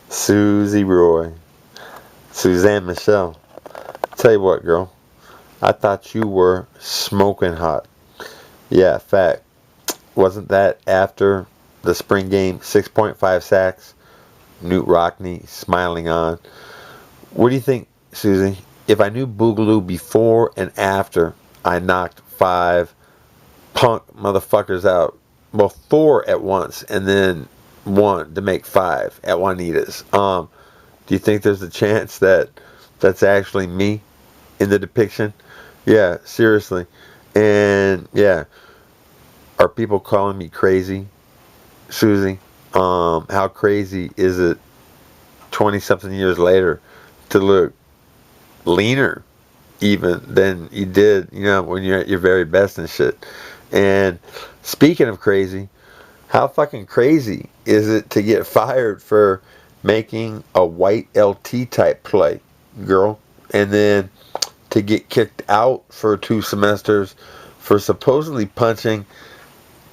Suzy Roy. Suzanne Michelle. Tell you what, girl. I thought you were smoking hot. Yeah, fact. Wasn't that after the spring game? 6.5 sacks. Newt Rockney smiling on. What do you think, Susie? If I knew Boogaloo before and after I knocked 5 punk motherfuckers out, well, 4 at once, and then 1 to make 5 at Juanita's. Do you think there's a chance that that's actually me in the depiction? Yeah, seriously. And yeah, are people calling me crazy, Susie? How crazy is it 20 something years later to look leaner even than you did, when you're at your very best and shit? And speaking of crazy, how fucking crazy is it to get fired for making a white LT type play, girl? And then to get kicked out for 2 semesters for supposedly punching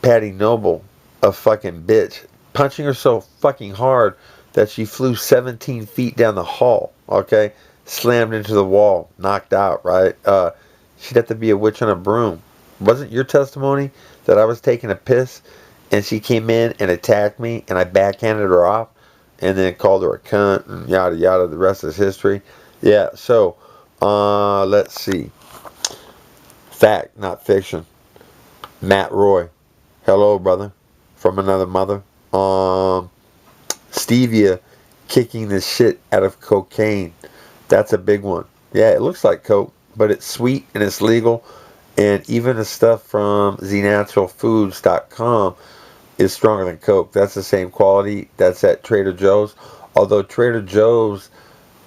Patty Noble, a fucking bitch. Punching her so fucking hard that she flew 17 feet down the hall, okay? Slammed into the wall, knocked out, right? She'd have to be a witch on a broom. Wasn't your testimony that I was taking a piss and she came in and attacked me and I backhanded her off and then called her a cunt and yada yada, the rest is history? Yeah, so, let's see. Fact, not fiction. Matt Roy. Hello, brother. From another mother. Stevia kicking the shit out of cocaine. That's a big one. Yeah, it looks like coke, but it's sweet and it's legal. And even the stuff from thenaturalfoods.com is stronger than coke. That's the same quality. That's at Trader Joe's. Although Trader Joe's,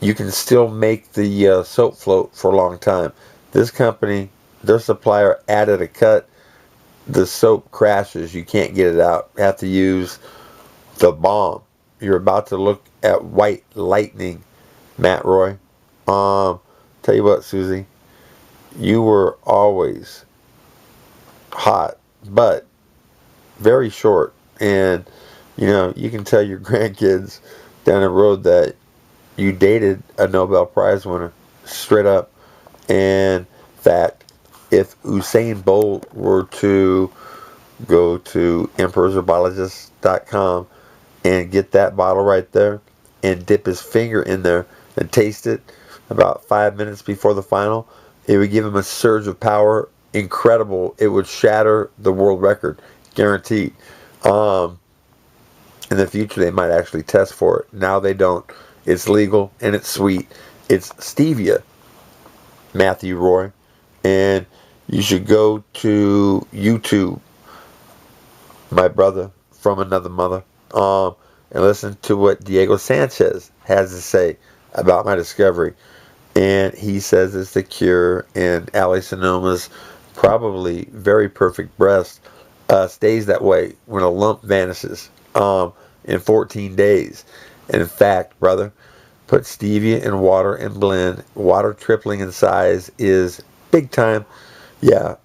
you can still make the soap float for a long time. This company, their supplier added a cut. The soap crashes. You can't get it out. You have to use the bomb. You're about to look at white lightning, Matt Roy. Tell you what, Susie, you were always hot, but very short. And, you can tell your grandkids down the road that you dated a Nobel Prize winner. Straight up. And fact, if Usain Bolt were to go to emperorsherbologist.com and get that bottle right there and dip his finger in there and taste it about 5 minutes before the final, it would give him a surge of power. Incredible. It would shatter the world record. Guaranteed. In the future, they might actually test for it. Now they don't. It's legal and it's sweet. It's stevia, Matthew Roy. And you should go to YouTube, my brother from another mother, and listen to what Diego Sanchez has to say about my discovery. And he says it's the cure, and Ali Sonoma's probably very perfect breast stays that way when a lump vanishes in 14 days. And in fact, brother, put stevia in water and blend. Water tripling in size is big time. Yeah,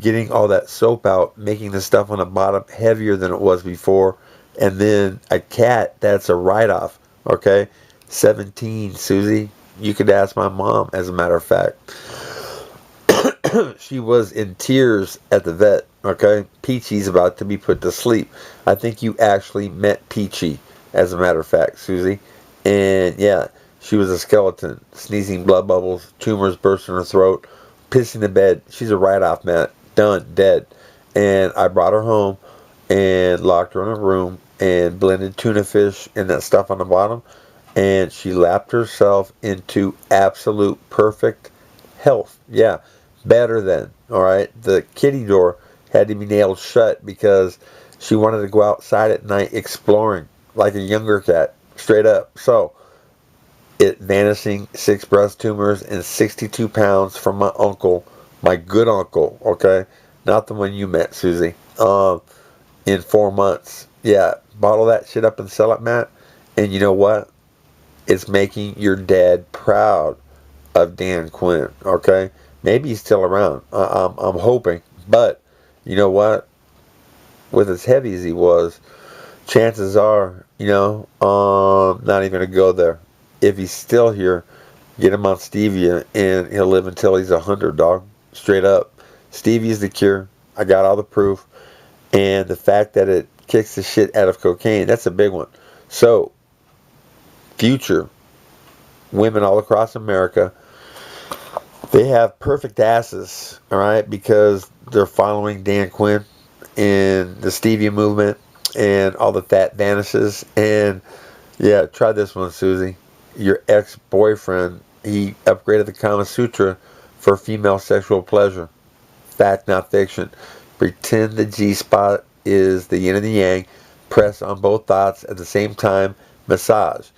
getting all that soap out, making the stuff on the bottom heavier than it was before, and then a cat, that's a write-off, okay? 17, Susie. You could ask my mom, as a matter of fact. She was in tears at the vet, okay? Peachy's about to be put to sleep. I think you actually met Peachy, as a matter of fact, Susie. And yeah, she was a skeleton, sneezing blood bubbles, tumors bursting her throat, pissing the bed. She's a write-off, man. Done, dead. And I brought her home and locked her in a room and blended tuna fish and that stuff on the bottom. And she lapped herself into absolute perfect health. Yeah, better than, all right? The kitty door had to be nailed shut because she wanted to go outside at night exploring like a younger cat, straight up. So, it vanishing 6 breast tumors and 62 pounds from my uncle, my good uncle, okay? Not the one you met, Susie. In 4 months. Yeah, bottle that shit up and sell it, Matt. And you know what? It's making your dad proud of Dan Quinn, okay? Maybe he's still around. I'm hoping. But, you know what? With as heavy as he was, chances are, not even going to go there. If he's still here, get him on stevia and he'll live until he's 100, dog. Straight up. Stevia's the cure. I got all the proof. And the fact that it kicks the shit out of cocaine, that's a big one. So, future women all across America, they have perfect asses, all right, because they're following Dan Quinn and the stevia movement and all the fat vanishes. And yeah, try this one, Susie. Your ex-boyfriend, he upgraded the Kama Sutra for female sexual pleasure. Fact, not fiction. Pretend the G-spot is the yin and the yang. Press on both thoughts at the same time. Massage.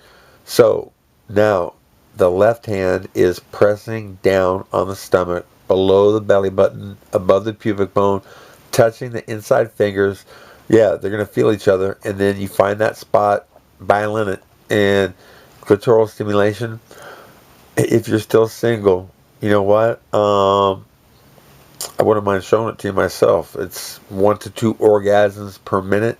So, now, the left hand is pressing down on the stomach, below the belly button, above the pubic bone, touching the inside fingers. Yeah, they're going to feel each other. And then you find that spot, violin it, and clitoral stimulation. If you're still single, you know what? I wouldn't mind showing it to you myself. It's 1 to 2 orgasms per minute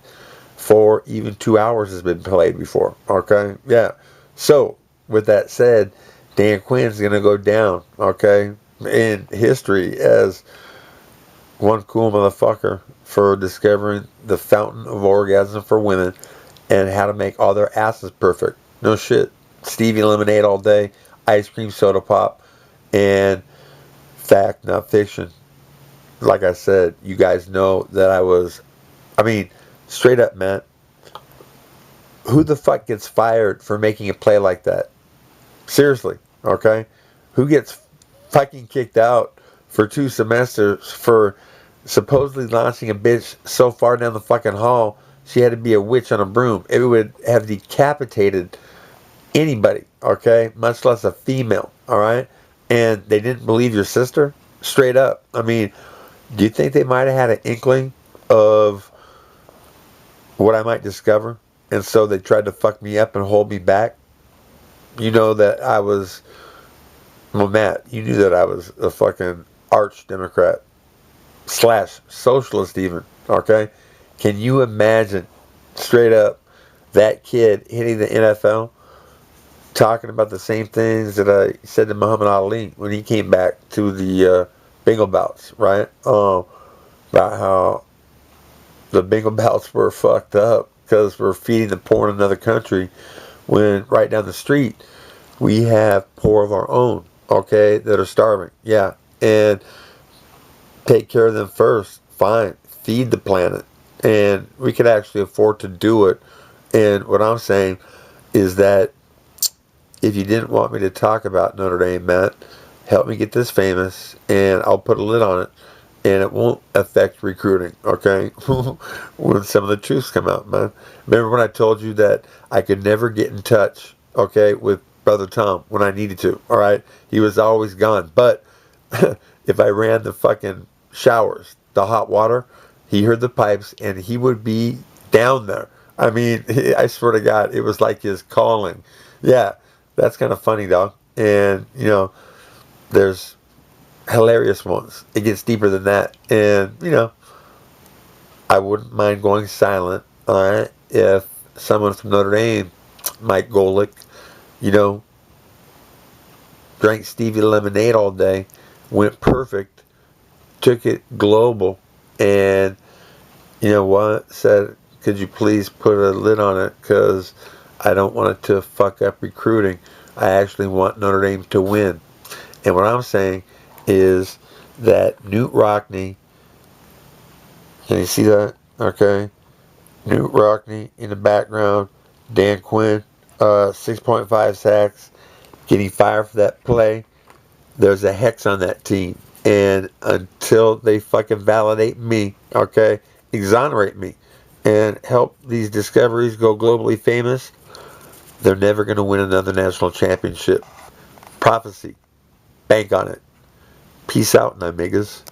for even 2 hours has been played before. Okay? Yeah. So, with that said, Dan Quinn's going to go down, okay, in history as one cool motherfucker for discovering the fountain of orgasm for women and how to make all their asses perfect. No shit. Stevie lemonade all day, ice cream soda pop, and fact, not fiction. Like I said, you guys know that straight up, man. Who the fuck gets fired for making a play like that? Seriously, okay? Who gets fucking kicked out for 2 semesters for supposedly launching a bitch so far down the fucking hall she had to be a witch on a broom? It would have decapitated anybody, okay? Much less a female, alright? And they didn't believe your sister? Straight up. Do you think they might have had an inkling of what I might discover? And so they tried to fuck me up and hold me back? You know that I was... Well, Matt, you knew that I was a fucking arch-Democrat. / socialist even, okay? Can you imagine, straight up, that kid hitting the NFL, talking about the same things that I said to Muhammad Ali when he came back to the bingo bouts, right? About how the bingo bouts were fucked up because we're feeding the poor in another country when right down the street we have poor of our own, okay, that are starving. Yeah, and take care of them first. Fine, feed the planet. And we could actually afford to do it. And what I'm saying is that if you didn't want me to talk about Notre Dame, Matt, help me get this famous, and I'll put a lid on it, and it won't affect recruiting, okay? When some of the truths come out, man. Remember when I told you that I could never get in touch, okay, with Brother Tom when I needed to, all right? He was always gone. But if I ran the fucking showers, the hot water, he heard the pipes, and he would be down there. I swear to God, it was like his calling. Yeah. That's kind of funny, dog. And, there's hilarious ones. It gets deeper than that. And, I wouldn't mind going silent, alright, if someone from Notre Dame, Mike Golick, drank Stevie lemonade all day, went perfect, took it global, and, said, could you please put a lid on it, because I don't want it to fuck up recruiting. I actually want Notre Dame to win. And what I'm saying is that Newt Rockne, can you see that? Okay. Newt Rockne in the background, Dan Quinn, 6.5 sacks, getting fired for that play. There's a hex on that team. And until they fucking validate me, okay, exonerate me, and help these discoveries go globally famous, they're never going to win another national championship. Prophecy. Bank on it. Peace out, my niggas.